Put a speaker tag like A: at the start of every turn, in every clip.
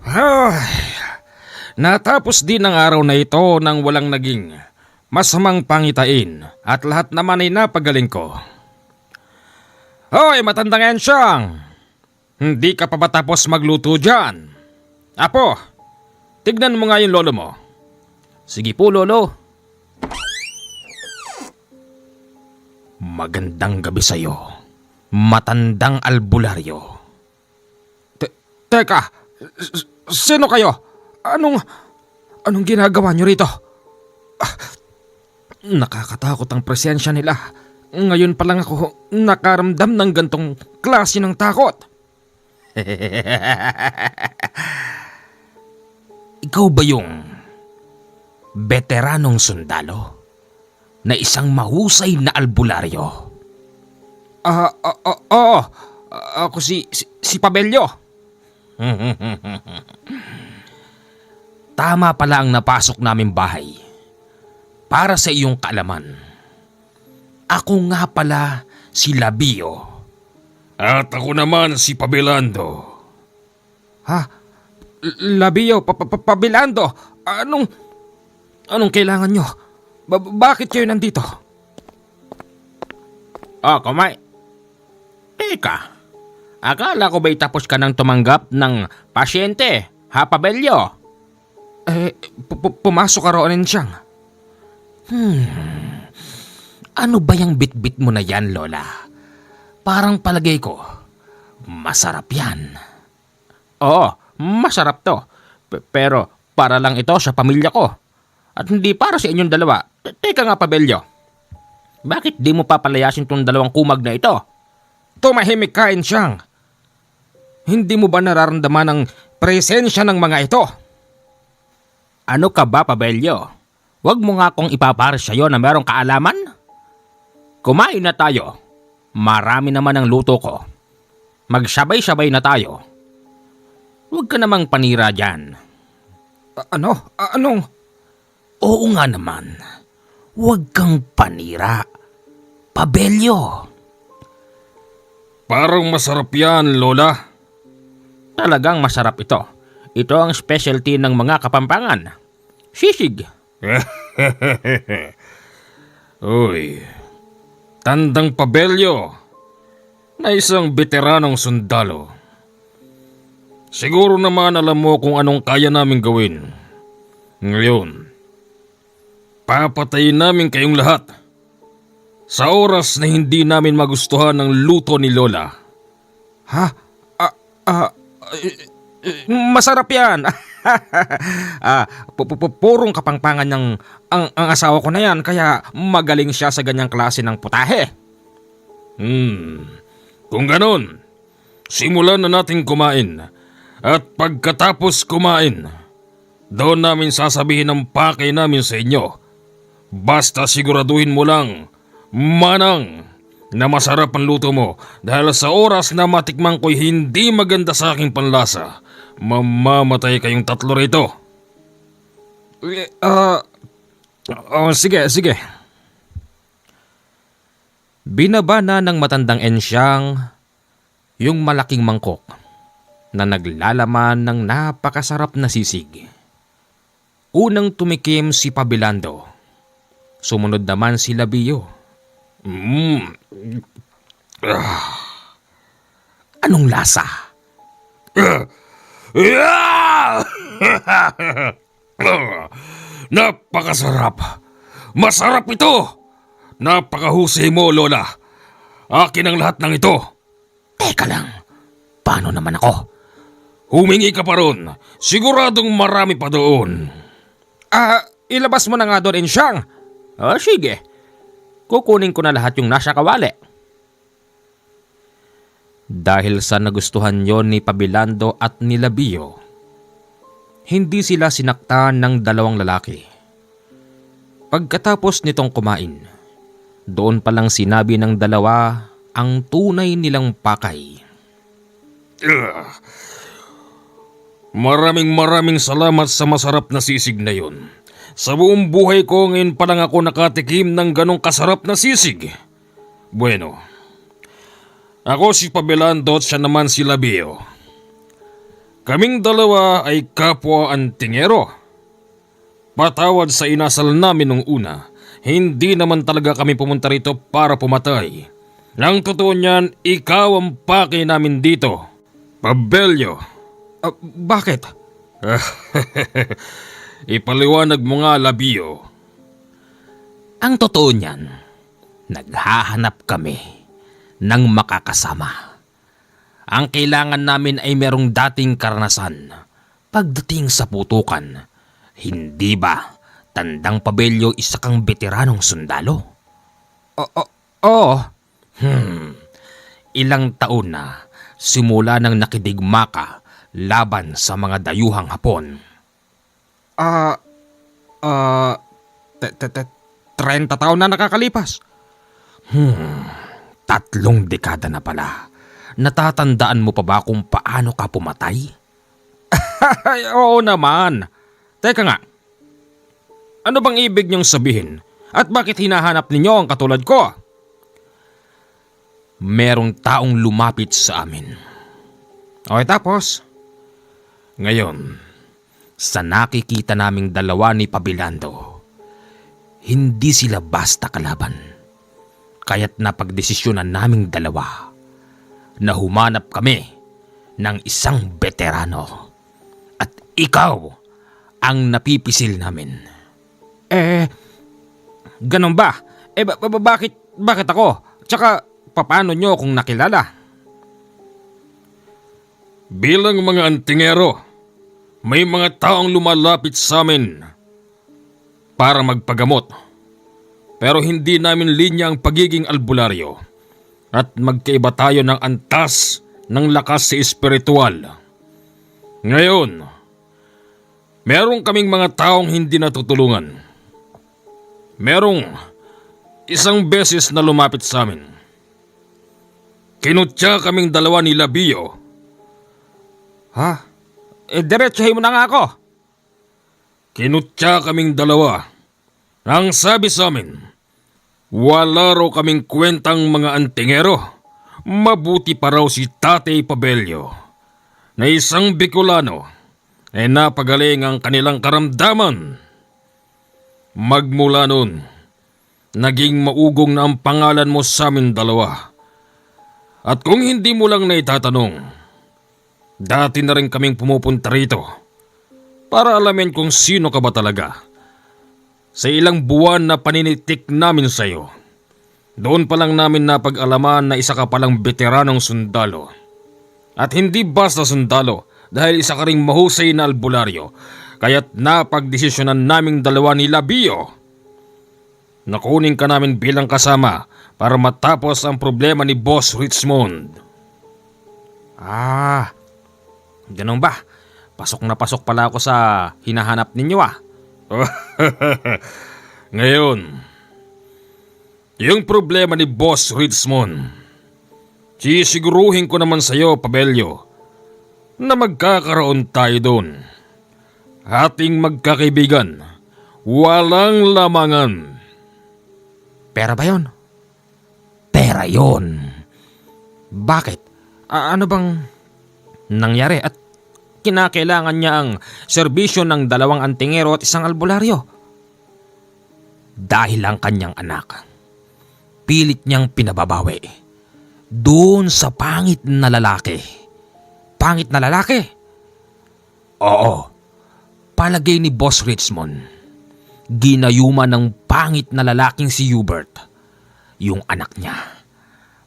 A: Ay, natapos din ang araw na ito nang walang naging masamang pangitain at lahat naman ay napagaling ko. Hoy, matandang ensyang! Hindi ka pa ba tapos magluto dyan? Apo, tignan mo nga yung lolo mo. Sige po, lolo. Magandang gabi sa'yo, matandang albularyo. Teka, sino kayo? Anong ginagawa nyo rito? Nakakatakot ang presensya nila. Ngayon pa lang ako nakaramdam ng gantong klase ng takot. Ikaw ba yung veteranong sundalo na isang mahusay na albularyo? Oo. Ako si Pabelyo. Tama pala ang napasok namin bahay. Para sa iyong kaalaman, ako nga pala si Labio.
B: At ako naman si Pabelando.
A: Ha? Labio, Pabilando, anong kailangan nyo? Bakit kayo nandito?
C: Kumay. Teka, akala ko ba'y tapos ka nang tumanggap ng pasyente, ha, Pabelyo?
A: Pumasok ka roon siyang.
C: Ano ba yung bit-bit mo na yan, Lola? Parang palagay ko, masarap yan. Oo, masarap to. Pero para lang ito sa pamilya ko. At hindi para sa inyong dalawa. Teka nga, Pabelyo. Bakit di mo papalayasin tong dalawang kumag na ito?
A: Tumahimik ka, Ensyang. Hindi mo ba nararamdaman ang presensya ng mga ito?
C: Ano ka ba, Pabelyo? Huwag mo nga akong ipapares sa'yo na merong kaalaman. Kumain na tayo. Marami naman ang luto ko. Magsabay-sabay na tayo. Huwag ka namang panira dyan.
A: Anong?
C: Oo nga naman. Huwag kang panira. Pabelyo.
B: Parang masarap yan, Lola.
C: Talagang masarap ito. Ito ang specialty ng mga Kapampangan. Sisig.
B: Uy, tandang Pabelyo na isang veteranong sundalo. Siguro naman alam mo kung anong kaya namin gawin. Ngayon, papatayin namin kayong lahat sa oras na hindi namin magustuhan ng luto ni Lola.
A: Ha? Masarap yan. Purong Kapampangan ang asawa ko na yan, kaya magaling siya sa ganyang klase ng putahe.
B: Kung ganon, simulan na natin kumain. At pagkatapos kumain, doon namin sasabihin ang pakay namin sa inyo. Basta siguraduhin mo lang, manang, na masarap ang luto mo dahil sa oras na matikman ko'y hindi maganda sa aking panlasa, mamamatay kayong tatlo rito.
A: Sige. Binaba na ng matandang Ensyang yung malaking mangkok na naglalaman ng napakasarap na sisig. Unang tumikim si Pabilando. Sumunod naman si Labio. Anong lasa?
B: Napakasarap! Masarap ito! Napakahusay mo, Lola. Akin ang lahat ng ito.
C: Teka lang. Paano naman ako?
B: Humingi ka pa ron. Siguradong marami pa doon.
A: Ilabas mo na nga doon, Ensyang.
C: Sige. Kukunin ko na lahat yung nasa kawali.
A: Dahil sa nagustuhan yon ni Pabilando at ni Labio, hindi sila sinaktan ng dalawang lalaki. Pagkatapos nitong kumain, doon palang sinabi ng dalawa ang tunay nilang pakay.
B: Maraming salamat sa masarap na sisig na yun. Sa buong buhay ko ngayon pa lang ako nakatikim ng ganong kasarap na sisig. Bueno, ako si Pabelando at siya naman si Labio. Kaming dalawa ay kapwa antingero. Patawad sa inasal namin nung una, hindi naman talaga kami pumunta rito para pumatay. Nang totoo niyan, ikaw ang pake namin dito, Pabelyo.
A: Bakit?
B: Ipaliwanag mo nga, Labio.
C: Ang totoo niyan, naghahanap kami ng makakasama. Ang kailangan namin ay merong dating karanasan pagdating sa putukan. Hindi ba, Tandang Pabelyo, isa kang veteranong sundalo?
A: Oo.
C: Ilang taon na simula nang nakidigma ka laban sa mga dayuhang Hapon.
A: 30 taon na nakakalipas.
C: 3 dekada na pala. Natatandaan mo pa ba kung paano ka pumatay?
A: Ay, oo naman. Teka nga. Ano bang ibig niyong sabihin? At bakit hinahanap ninyo ang katulad ko?
C: Merong taong lumapit sa amin.
A: Okay, tapos?
C: Ngayon, sa nakikita naming dalawa ni Pabilando, hindi sila basta kalaban. Kaya't napagdesisyonan naming dalawa na humanap kami ng isang veterano. At ikaw ang napipisil namin.
A: Ganun ba? Bakit ako? Tsaka, paano nyo kung nakilala?
B: Bilang mga antingero, may mga taong lumalapit sa amin para magpagamot. Pero hindi namin linya ang pagiging albularyo at magkaiba tayo ng antas ng lakas sa espiritual. Ngayon, meron kaming mga taong hindi natutulungan. Merong isang beses na lumapit sa amin. Kinutya kaming dalawa ni Labio.
A: Ha? Diretsahin mo na nga ako.
B: Kinutya kaming dalawa. Ang sabi sa amin, wala raw kaming kwentang mga antingero. Mabuti pa raw si Tatay Pabelyo na isang Bicolano ay napagaling ang kanilang karamdaman. Magmula noon, naging maugong na ang pangalan mo sa amin dalawa. At kung hindi mo lang naitatanong, dati na rin kaming pumupunta rito para alamin kung sino ka ba talaga. Sa ilang buwan na paninitik namin sa iyo, doon pa lang namin napag-alaman na isa ka palang veteranong sundalo. At hindi basta sundalo dahil isa ka ring mahusay na albularyo, kaya't napagdesisyonan naming dalawa ni Labio na kunin ka namin bilang kasama para matapos ang problema ni Boss Richmond.
A: Ganun ba? Pasok na pasok pala ako sa hinahanap ninyo
B: Ngayon, yung problema ni Boss Richmond, sisiguruhin ko naman sa iyo, Pabelyo, na magkakaroon tayo doon. Ating magkakaibigan, walang lamangan.
A: Pera ba yun?
C: Pera yon.
A: Bakit? Ano bang nangyari at kinakailangan niya ang serbisyo ng 2 antingero at 1 albularyo?
C: Dahil ang kanyang anak, pilit niyang pinababawi doon sa pangit na lalaki.
A: Pangit na lalaki?
C: Oo, palagay ni Boss Richmond, ginayuma ng pangit na lalaking si Hubert yung anak niya.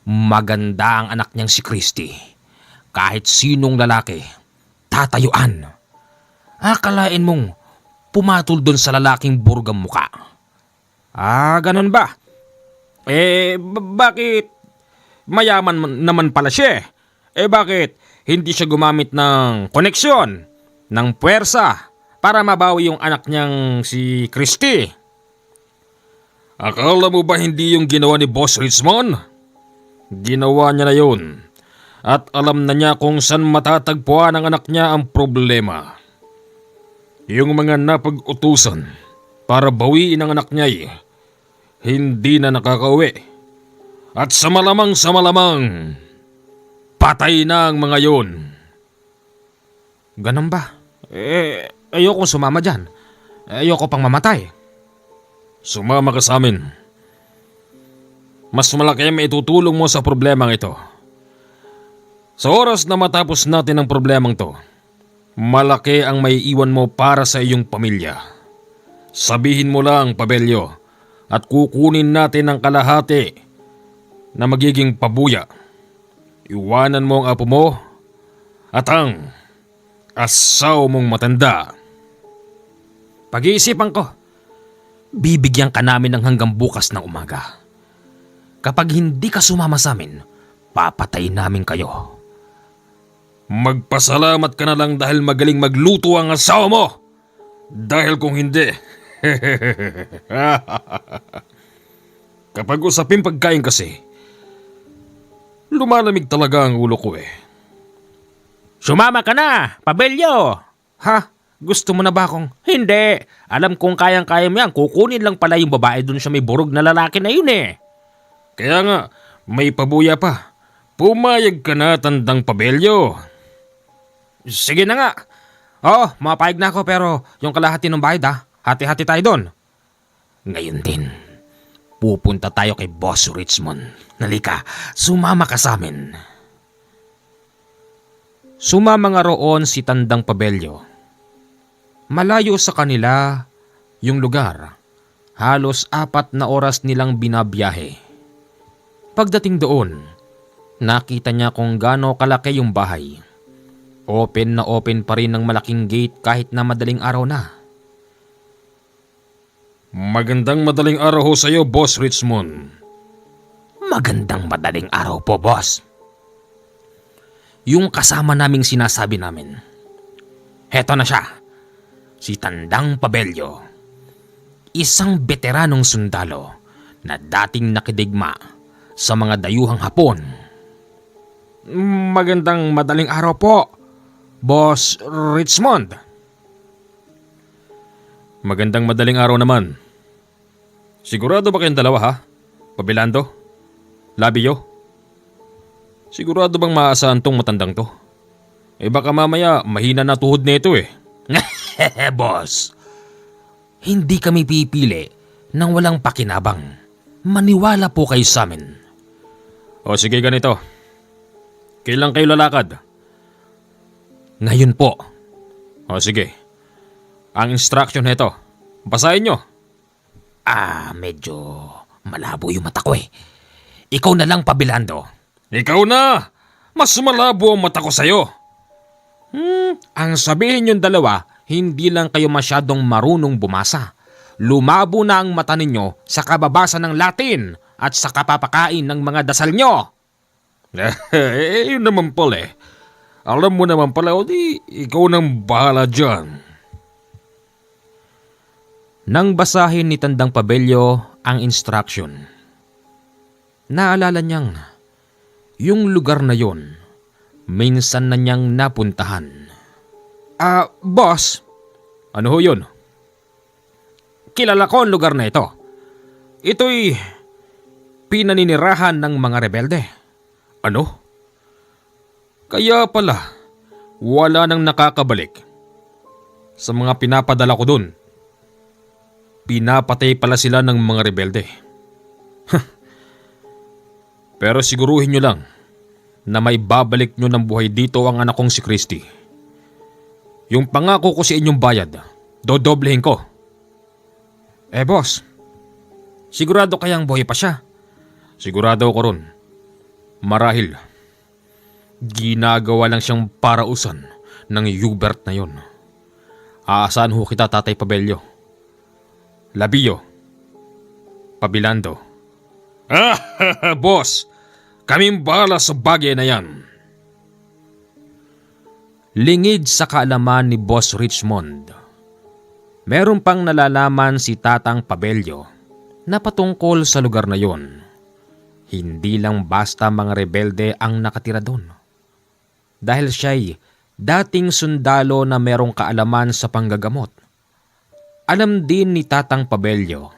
C: Maganda ang anak niyang si Christy. Kahit sinong lalaki, tatayuan. Akalain mong pumatol doon sa lalaking burgang muka.
A: Ganun ba? Bakit mayaman naman pala siya? Bakit hindi siya gumamit ng koneksyon, ng puwersa para mabawi yung anak niyang si Christy?
B: Akala mo ba hindi yung ginawa ni Boss Richmond? Ginawa niya na yun. At alam na niya kung saan matatagpuan ng anak niya ang problema. Yung mga napag-utusan para bawiin ang anak niya hindi na nakakauwi. At sa malamang, patay na ang mga yon.
A: Ganun ba? Ayokong sumama dyan. Ayoko pang mamatay.
B: Sumama ka sa amin. Mas malaki ang maitutulong mo sa problemang ito. Sa oras na matapos natin ang problemang to, malaki ang maiiwan mo para sa iyong pamilya. Sabihin mo lang, Pabelyo, at kukunin natin ang kalahati na magiging pabuya. Iwanan mo ang apo mo at ang asawa mong matanda.
A: Pag-iisipan ko. Bibigyan ka namin ng hanggang bukas ng umaga. Kapag hindi ka sumama sa amin, papatayin namin kayo.
B: Magpasalamat ka na lang dahil magaling magluto ang asawa mo. Dahil kung hindi, kapag usapin pagkain kasi, lumalamig talaga ang ulo ko eh.
C: Sumama ka na, Pabelyo!
A: Ha? Gusto mo na ba akong...
C: Hindi. Alam kong kayang-kaya mo yan. Kukunin lang pala yung babae dun sa may burog na lalaki na yun eh.
B: Kaya nga, may pabuya pa. Pumayag ka na, tandang Pabelyo.
A: Sige na nga. Oo, mapayag na ako pero yung kalahati ng bayad ha, hati-hati tayo doon.
C: Ngayon din, pupunta tayo kay Boss Richmond. Nalika, sumama ka sa amin.
A: Sumama nga roon si Tandang Pabelyo. Malayo sa kanila yung lugar. Halos 4 na oras nilang binabiyahe. Pagdating doon, nakita niya kung gaano kalaki yung bahay. Open na open pa rin ng malaking gate kahit na madaling araw na.
B: Magandang madaling araw ho sa iyo, Boss Richmond.
C: Magandang madaling araw po, boss.
A: Yung kasama naming sinasabi namin. Heto na siya. Si Tandang Pabelyo. Isang veteranong sundalo na dating nakidigma sa mga dayuhang Hapon. Magandang madaling araw po, Boss Richmond.
B: Magandang madaling araw naman. Sigurado ba kayong dalawa ha? Pabilando? Labiyo? Sigurado bang maasahan tong matandang to? Baka mamaya mahina na tuhod nito eh.
A: Boss, hindi kami pipili ng walang pakinabang. Maniwala po kayo sa amin.
B: O sige ganito. Kailan kayo lalakad?
A: Ngayon po.
B: O sige. Ang instruction nito. Basahin nyo.
A: Medyo malabo yung mata ko eh. Ikaw na lang, Pabilando.
B: Ikaw na! Mas malabo ang mata ko sa'yo.
A: Ang sabihin yung dalawa, hindi lang kayo masyadong marunong bumasa. Lumabo na ang mata ninyo sa kababasa ng Latin at sa kapapakain ng mga dasal nyo.
B: Yun naman pala eh. Alam mo naman pala, o di ikaw nang bahala dyan.
A: Nang basahin ni Tandang Pabelyo ang instruction, naalala niyang yung lugar na yon, minsan na niyang napuntahan. Boss,
B: Ano ho yun?
A: kilala ko ang lugar na ito. Ito'y pinaninirahan ng mga rebelde.
B: Ano? Kaya pala, wala nang nakakabalik. Sa mga pinapadala ko dun, pinapatay pala sila ng mga rebelde. Pero siguruhin nyo lang na may babalik nyo ng buhay dito ang anak kong si Christy. Yung pangako ko sa inyong bayad, dodoblehin ko.
A: Boss, sigurado kayang buhay pa siya?
B: Sigurado ko ron. Marahil, ginagawa lang siyang parausan ng Hubert na yon. Aasahan ho kita, Tatay Pabelyo. Labiyo. Pabilando. Boss! Kaming bahala sa bagay na yan.
A: Lingid sa kaalaman ni Boss Richmond, meron pang nalalaman si Tatang Pabelyo na patungkol sa lugar na yon. Hindi lang basta mga rebelde ang nakatira doon. Dahil siya'y dating sundalo na merong kaalaman sa panggagamot. Alam din ni Tatang Pabelyo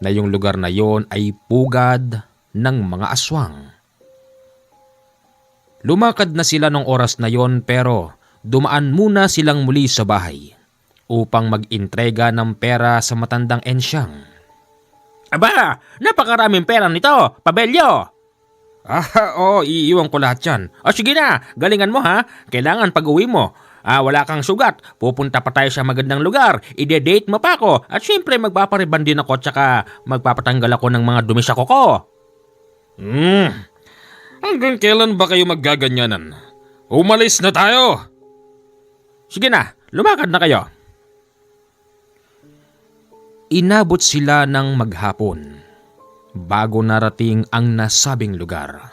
A: na yung lugar na yon ay pugad ng mga aswang. Lumakad na sila nung oras na yon pero dumaan muna silang muli sa bahay upang mag-intrega ng pera sa matandang ensyang.
C: Aba, napakaraming pera nito, Pabelyo!
A: Oo, iiwan ko lahat yan.
C: O sige na, galingan mo ha. Kailangan pag-uwi mo. Wala kang sugat. Pupunta pa tayo sa magandang lugar. Ide-date mo pa ako. At syempre magpapariban din ako tsaka magpapatanggal ako ng mga dumi sa kuko.
B: Hanggang kailan ba kayo maggaganyanan? Umalis na tayo!
C: Sige na, lumakad na kayo.
A: Inabot sila ng maghapon bago narating ang nasabing lugar.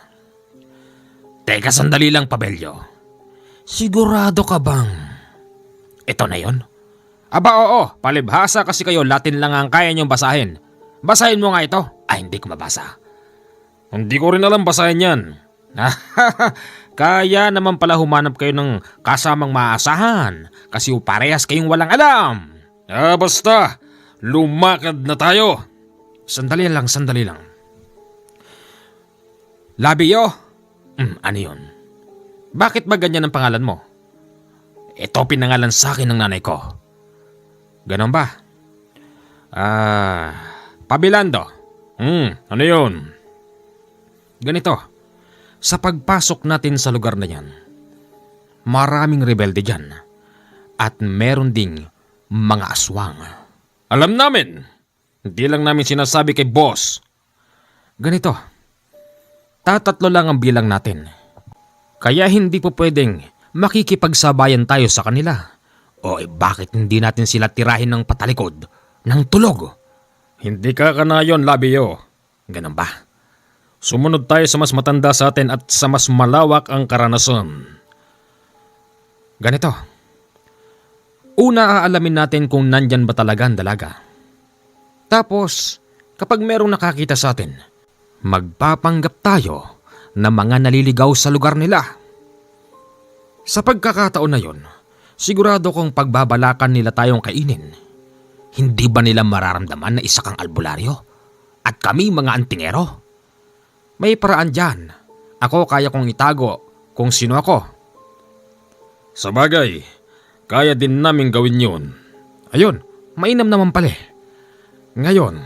C: Teka, sandali lang, Pabelyo. Sigurado ka bang ito na yon?
A: Aba oo, palibhasa kasi kayo Latin lang ang kaya niyong basahin. Basahin mo nga ito.
C: Ay, hindi ko mabasa.
B: Hindi ko rin alam basahin yan.
A: Kaya naman pala humanap kayo ng kasamang maasahan kasi parehas kayong walang alam.
B: Basta, lumakad na tayo.
A: Sandali lang. Labio?
C: Ano yun?
A: Bakit ba ganyan ang pangalan mo?
C: Ito pinangalan sa akin ng nanay ko.
A: Ganon ba? Pabilando.
B: Ano yun?
A: Ganito, sa pagpasok natin sa lugar na yan, maraming rebelde dyan at meron ding mga aswang.
B: Alam namin. Hindi lang namin sinasabi kay boss.
A: Ganito, tatatlo lang ang bilang natin. Kaya hindi po pwedeng makikipagsabayan tayo sa kanila.
C: O bakit hindi natin sila tirahin ng patalikod, ng tulog?
B: Hindi ka kanayon, Labio.
C: Ganun ba?
B: Sumunod tayo sa mas matanda sa atin at sa mas malawak ang karanasan.
A: Ganito, una aalamin natin kung nandyan ba talaga ang dalaga. Tapos, kapag merong nakakita sa atin, magpapanggap tayo na mga naliligaw sa lugar nila. Sa pagkakataon na yon, sigurado kong pagbabalakan nila tayong kainin.
C: Hindi ba nila mararamdaman na isa kang albularyo? At kami mga antingero?
A: May paraan dyan. Ako kaya kong itago kung sino ako.
B: Sa bagay, kaya din namin gawin yun.
A: Ayun, mainam naman pala. Ngayon,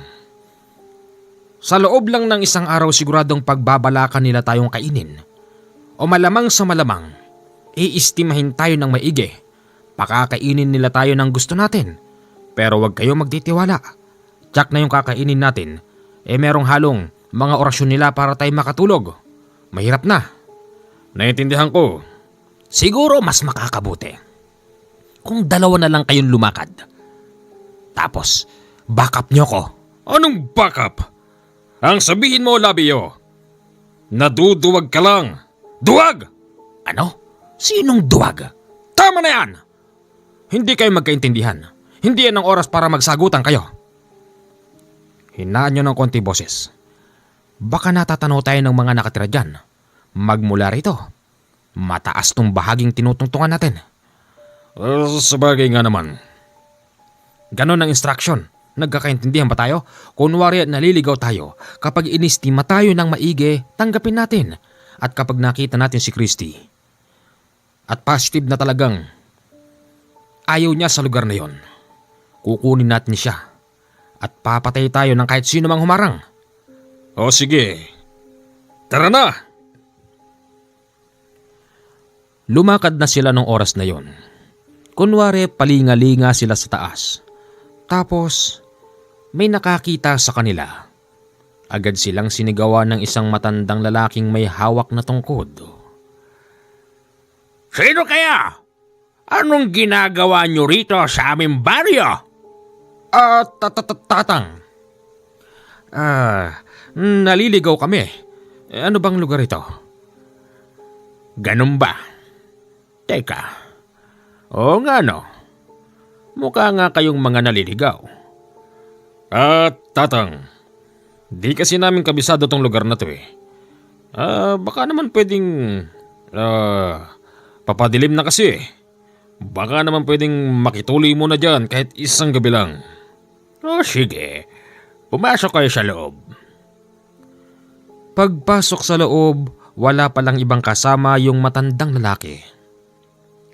A: sa loob lang ng isang araw siguradong pagbabalakan nila tayong kainin. O malamang sa malamang, iistimahin tayo ng maigi. Pakakainin nila tayo ng gusto natin. Pero wag kayo magtitiwala. Tsak na yung kakainin natin, merong halong mga orasyon nila para tayo makatulog. Mahirap na.
B: Naiintindihan ko.
C: Siguro mas makakabuti kung dalawa na lang kayong lumakad. Tapos, backup nyo ko.
B: Anong backup? Ang sabihin mo, Labio, naduduwag ka lang. Duwag!
C: Ano? Sinong duwag?
A: Tama na yan! Hindi kayo magkaintindihan. Hindi yan ang oras para magsagutan kayo. Hinaan nyo ng konti boses. Baka natatanaw tayo ng mga nakatira dyan. Magmula rito. Mataas tong bahaging tinutungtungan natin.
B: Sa bagay nga naman.
A: Ganon ang instruction. Nagkakaintindihan ba tayo? Kunwari naliligaw tayo, kapag inistima tayo ng maigi, tanggapin natin. At kapag nakita natin si Christy, at positive na talagang ayaw niya sa lugar na yon, kukunin natin siya at papatay tayo ng kahit sino mang humarang.
B: O sige, tara na!
A: Lumakad na sila nung oras na yon. Kunwari palinga-linga sila sa taas. Tapos, may nakakita sa kanila. Agad silang sinigawan ng isang matandang lalaking may hawak na tungkod.
C: Sino kaya? Anong ginagawa nyo rito sa aming baryo?
A: Tatang. Naliligaw kami. Ano bang lugar ito?
C: Ganun ba? Teka. Oo nga no. Mukha nga kayong mga naliligaw.
B: Tatang, di kasi namin kabisado tong lugar na to eh. Baka naman pwedeng papadilim na kasi eh. Baka naman pwedeng makituloy muna dyan kahit isang gabi lang.
C: O sige, pumasok kayo sa loob.
A: Pagpasok sa loob, wala palang ibang kasama yung matandang lalaki.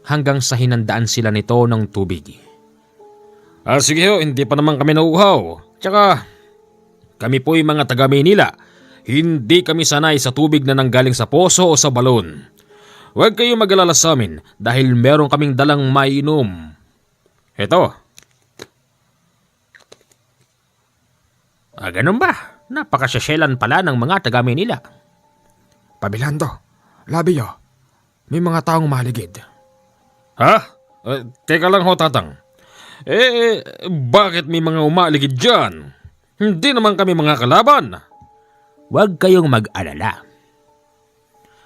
A: hanggang sa hinandaan sila nito ng tubig.
B: Sige ho, hindi pa naman kami nauuhaw. Tsaka, kami po'y mga taga Maynila. Hindi kami sanay sa tubig na nanggaling sa poso o sa balon. Huwag kayong mag-alala sa amin dahil meron kaming dalang mainom. Eto.
C: Ganun ba? Napakasasyelan pala ng mga taga Maynila.
A: Pabilando, Labio, may mga taong maligid.
B: Ha? Teka lang ho, Tatang. Bakit may mga umaligid dyan? Hindi naman kami mga kalaban.
C: Huwag kayong mag-alala.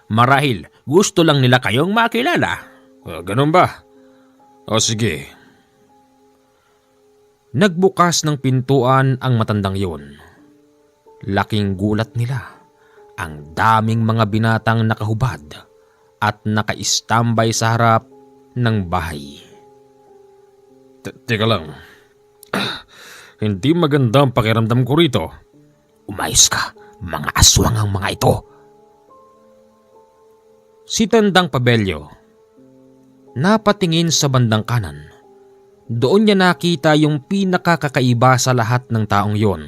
C: Marahil gusto lang nila kayong makilala.
B: Ganun ba? Sige.
A: Nagbukas ng pintuan ang matandang yun. Laking gulat nila. Ang daming mga binatang nakahubad at naka-istambay sa harap ng bahay.
B: Teka lang. Hindi maganda ang pakiramdam ko rito.
C: Umayos ka, mga aswang ang mga ito.
A: Si Tandang Pabelyo napatingin sa bandang kanan. Doon niya nakita yung pinakakakaiba sa lahat ng taong yon.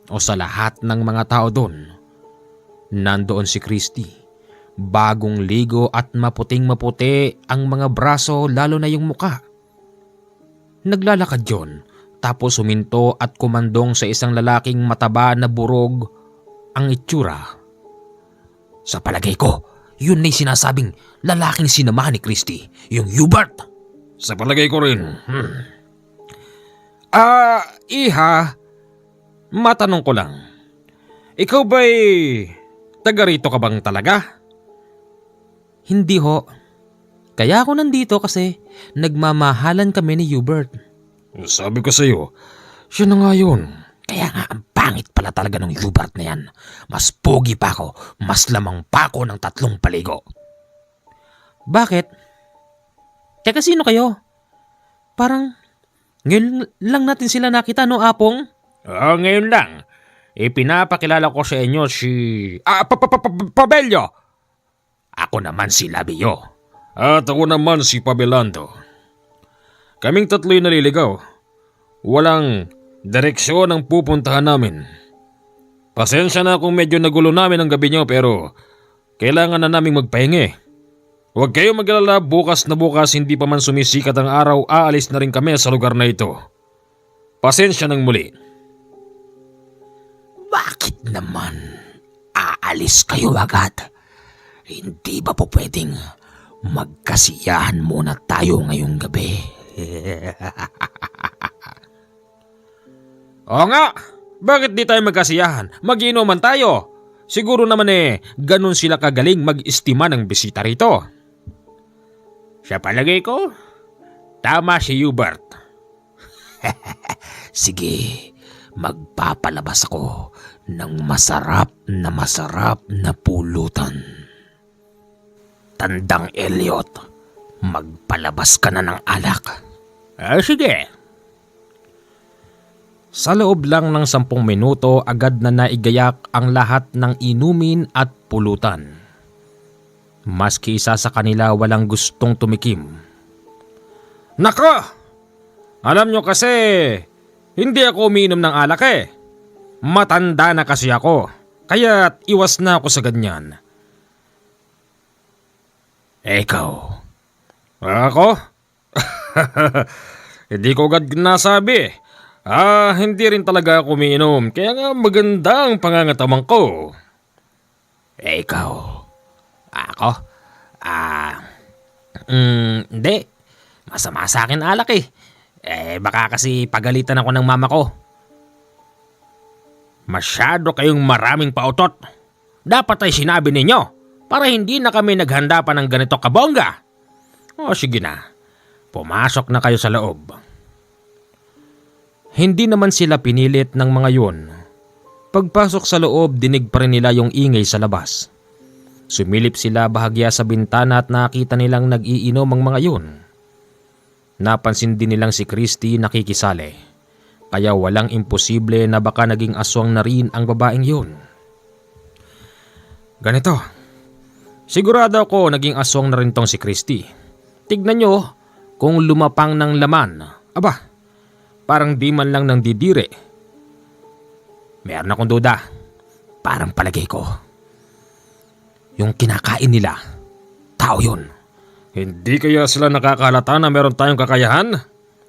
A: O sa lahat ng mga tao doon. Nandoon si Christy. Bagong ligo at maputing-maputi ang mga braso, lalo na yung muka. Naglalakad yon, tapos huminto at kumandong sa isang lalaking mataba na burog ang itsura.
C: Sa palagay ko, yun na'y sinasabing lalaking sinamahan ni Christy, yung Hubert.
B: Sa palagay ko rin.
A: Iha, matanong ko lang. Ikaw ba'y taga rito ka bang talaga? Hindi ho. Kaya ako nandito kasi nagmamahalan kami ni Hubert.
B: Sabi ko sa'yo, siya na nga yun.
C: Kaya nga ang pangit pala talaga ng Hubert na yan. Mas pogi pa ako, mas lamang pa ako ng 3 paligo.
A: Bakit? Teka, sino kayo? Parang ngayon lang natin sila nakita, no, Apong?
C: Ngayon lang. Ipinapakilala ko sa inyo si... Pabelyo! Ako naman si Labio.
B: At ako naman si Pabelando. Kaming 3 naliligaw. Walang direksyon ang pupuntahan namin. Pasensya na kung medyo nagulo namin ang gabi nyo pero kailangan na naming magpahingi. Huwag kayong mag-alala, bukas na bukas hindi pa man sumisikat ang araw, aalis na rin kami sa lugar na ito. Pasensya ng muli.
C: Bakit naman aalis kayo agad? Hindi ba po pwedeng magkasiyahan muna tayo ngayong gabi?
A: Oo nga, bakit di tayo magkasiyahan? Mag-inuman tayo. Siguro naman ganun sila kagaling mag-istima ng bisita rito.
C: Sa palagay ko, tama si Hubert. Sige, magpapalabas ako ng masarap na pulutan. Tandang Elliot, magpalabas ka na ng alak. Sige.
A: Sa loob lang ng 10 minuto, agad na naigayak ang lahat ng inumin at pulutan. Maski isa sa kanila walang gustong tumikim. Nako! Alam nyo kasi, hindi ako umiinom ng alak Matanda na kasi ako, kaya iwas na ako sa ganyan.
C: Ikaw?
B: Ako? Hindi ko agad nasabi. Hindi rin talaga ako umiinom, kaya nga maganda ang pangangatamang ko.
C: Ikaw? Ako? Hindi. Masama sa akin alak baka kasi pagalitan ako ng mama ko. Masyado kayong maraming pautot. Dapat ay sinabi ninyo para hindi na kami naghanda pa ng ganito kabongga. Sige na. Pumasok na kayo sa loob.
A: Hindi naman sila pinilit ng mga yun. Pagpasok sa loob, dinig pa rin nila yung ingay sa labas. Sumilip sila bahagya sa bintana at nakita nilang nag-iinom ang mga yun. Napansin din nilang si Christy nakikisali. Kaya walang imposible na baka naging aswang na rin ang babaeng yun. Ganito. Sigurado ako naging aswang na rin tong si Christy.
C: Tignan nyo kung lumapang ng laman. Aba, parang di man lang nang didire. Meron akong duda. Parang palagay ko. Yung kinakain nila, tao yun.
B: Hindi kaya sila nakakalata na meron tayong kakayahan?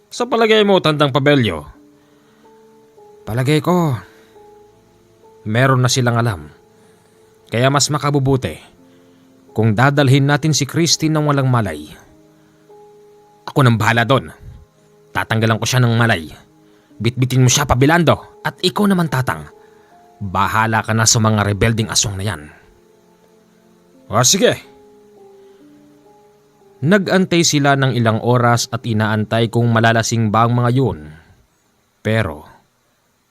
B: Sa palagay mo, Tandang Pabelyo?
C: Palagay ko, meron na silang alam. Kaya mas makabubuti kung dadalhin natin si Christy ng walang malay. Ako nang bahala doon. Tatanggalan ko siya ng malay. Bitbitin mo siya, Pabilando, at ikaw naman, Tatang. Bahala ka na sa mga rebelding aswang na yan.
B: O sige.
C: Nag-antay sila ng ilang oras at inaantay kung malalasing ba ang mga yun. Pero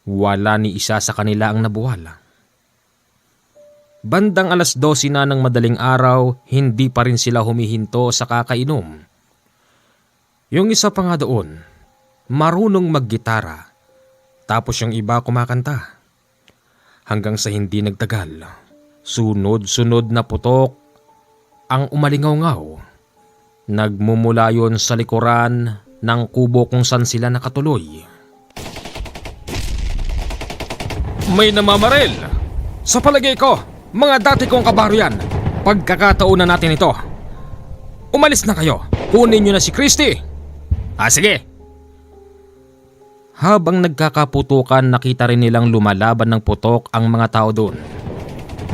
C: wala ni isa sa kanila ang nabuwala. Bandang 12:00 na ng madaling araw, hindi pa rin sila humihinto sa kakainom. Yung isa pa nga doon, marunong maggitara, tapos yung iba kumakanta. Hanggang sa hindi nagtagal, sunod-sunod na putok ang umalingaw-ngaw. Nagmumula yon sa likuran ng kubo kung saan sila nakatuloy.
B: May namamaril! Sa palagay ko, mga dati kong kabaro yan. Pagkakataon na natin ito. Umalis na kayo. Kunin nyo na si Christy.
C: Sige. Habang nagkakaputukan, nakita rin nilang lumalaban ng putok ang mga tao doon.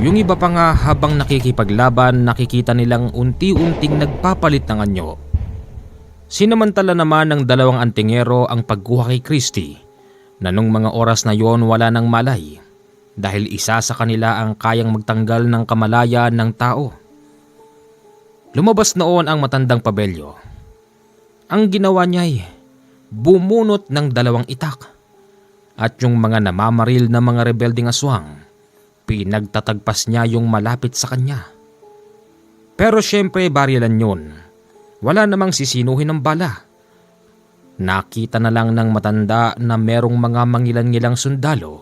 C: Yung iba pa nga habang nakikipaglaban, nakikita nilang unti-unting nagpapalit ng anyo. Sinamantala naman ng 2 antingero ang pagkuha kay Christy, na nung mga oras na yon wala nang malay dahil isa sa kanila ang kayang magtanggal ng kamalayan ng tao. Lumabas noon ang matandang Pabelyo. Ang ginawa niya ay bumunot ng 2 itak at yung mga namamaril na mga rebelding aswang, pinagtatagpas niya yung malapit sa kanya. Pero syempre barilan yun. Wala namang sisinuhin ng bala. Nakita na lang ng matanda na merong mga mangilan-ngilang sundalo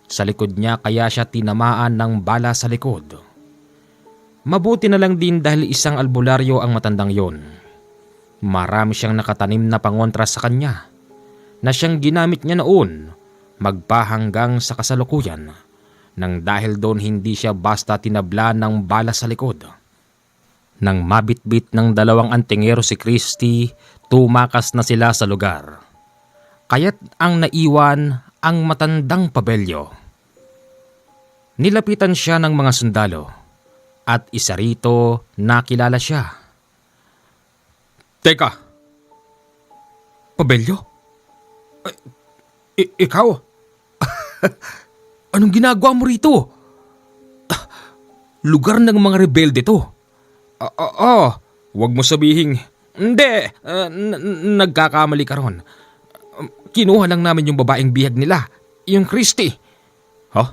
C: sa likod niya kaya siya tinamaan ng bala sa likod. Mabuti na lang din dahil isang albularyo ang matandang yon. Marami siyang nakatanim na pangontra sa kanya na siyang ginamit niya noon magpahanggang sa kasalukuyan. Nang dahil doon hindi siya basta tinabla ng bala sa likod. Nang mabitbit ng 2 antingero si Christy, tumakas na sila sa lugar. Kaya't ang naiwan ang matandang Pabelyo. Nilapitan siya ng mga sundalo at isa rito nakilala siya.
B: Teka. Pabelyo? Ikaw?
C: Anong ginagawa mo rito? Lugar ng mga rebelde to.
B: Huwag mo sabihin.
C: Hindi, nagkakamali ka ron. Kinuha lang namin yung babaeng bihag nila, yung Christy.
B: Ha?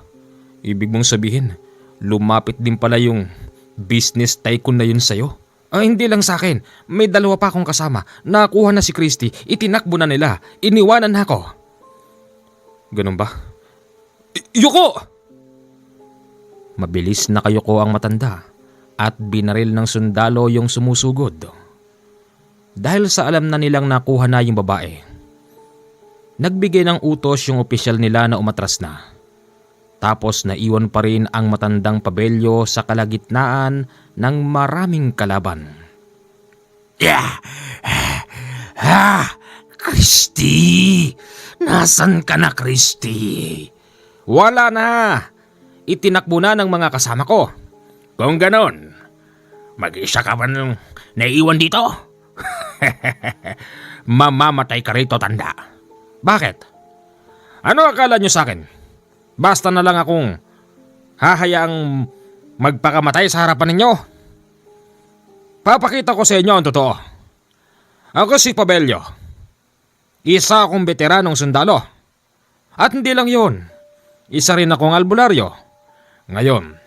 B: Ibig mong sabihin, lumapit din pala yung business tycoon na yun sa'yo?
C: Hindi lang sa akin, may 2 pa akong kasama. Nakuha na si Christy, itinakbo na nila, iniwanan na ako.
B: Ganun ba? Yuko!
C: Mabilis na kayuko ang matanda at binaril ng sundalo yung sumusugod. Dahil sa alam na nilang nakuha na yung babae, nagbigay ng utos yung opisyal nila na umatras na. Tapos naiwan pa rin ang matandang Pabelyo sa kalagitnaan ng maraming kalaban. Christy! Nasaan ka na, Christy? Wala na! Itinakbo na ng mga kasama ko.
B: Kung ganon, mag-isa ka ba nung naiwan dito?
C: Mamamatay ka rito, tanda. Bakit?
B: Ano akala nyo sa akin? Basta na lang akong hahayaang magpakamatay sa harapan ninyo? Papakita ko sa inyo ang totoo. Ako si Pabelyo. Isa akong veteranong sundalo. At hindi lang yun, isa rin akong albularyo. Ngayon,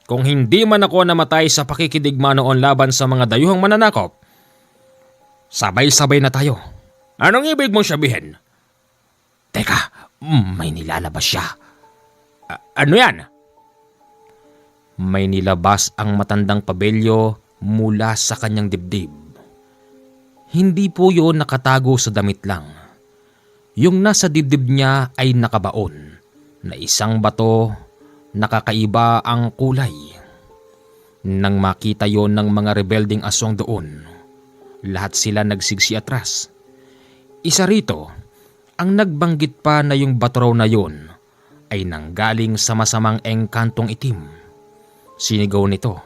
B: kung hindi man ako namatay sa pakikidigma noon laban sa mga dayuhang mananakop, sabay-sabay na tayo. Anong ibig mong sabihin?
C: Teka, may nilalabas siya.
B: Ano yan?
C: May nilabas ang matandang Pabelyo mula sa kanyang dibdib.
A: Hindi po yun nakatago sa damit lang. Yung nasa dibdib niya ay nakabaon na isang bato na kakaiba ang kulay. Nang makita yon ng mga rebelding aswang doon, lahat sila nagsigsi atras. Isa rito, ang nagbanggit pa na yung bato raw na yon ay nanggaling sa masamang engkantong itim. Sinigaw nito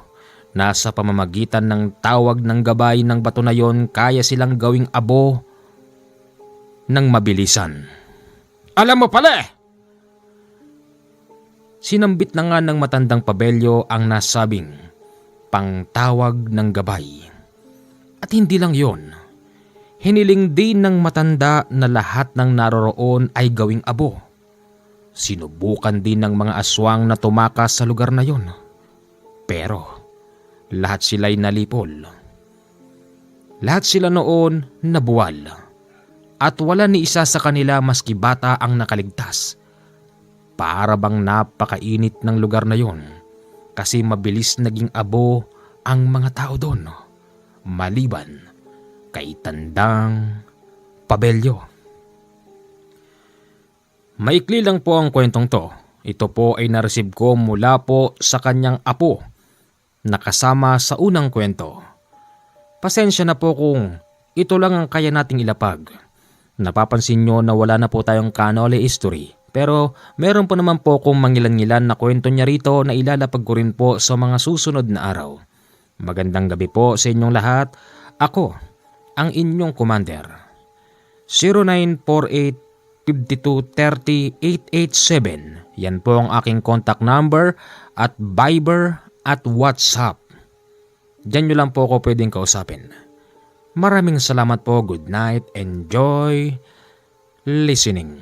A: na sa pamamagitan ng tawag ng gabay ng bato na yon kaya silang gawing abo ng mabilisan.
C: Alam mo pala!
A: Sinambit na nga ng matandang Pabelyo ang nasabing pangtawag ng gabay. At hindi lang yon, hiniling din ng matanda na lahat ng naroroon ay gawing abo. Sinubukan din ng mga aswang na tumakas sa lugar na yon. Pero lahat sila'y nalipol. Lahat sila noon nabuwal. At wala ni isa sa kanila maski bata ang nakaligtas. Para bang napakainit ng lugar na yon kasi mabilis naging abo ang mga tao doon. Maliban kay Tandang Pabelyo. Maikli lang po ang kwentong to. Ito po ay nareceive ko mula po sa kanyang apo na kasama sa unang kwento. Pasensya na po kung ito lang ang kaya nating ilapag. Napapansin nyo na wala na po tayong Canole history, pero meron po naman po kung mangilan-ngilan na kwento niya rito na ilalapag ko rin po sa mga susunod na araw. Magandang gabi po sa inyong lahat. Ako, ang inyong commander. 0948-5230-887. Yan po ang aking contact number at Viber at WhatsApp. Diyan nyo lang po ako pwedeng kausapin. Maraming salamat po. Good night. Enjoy listening.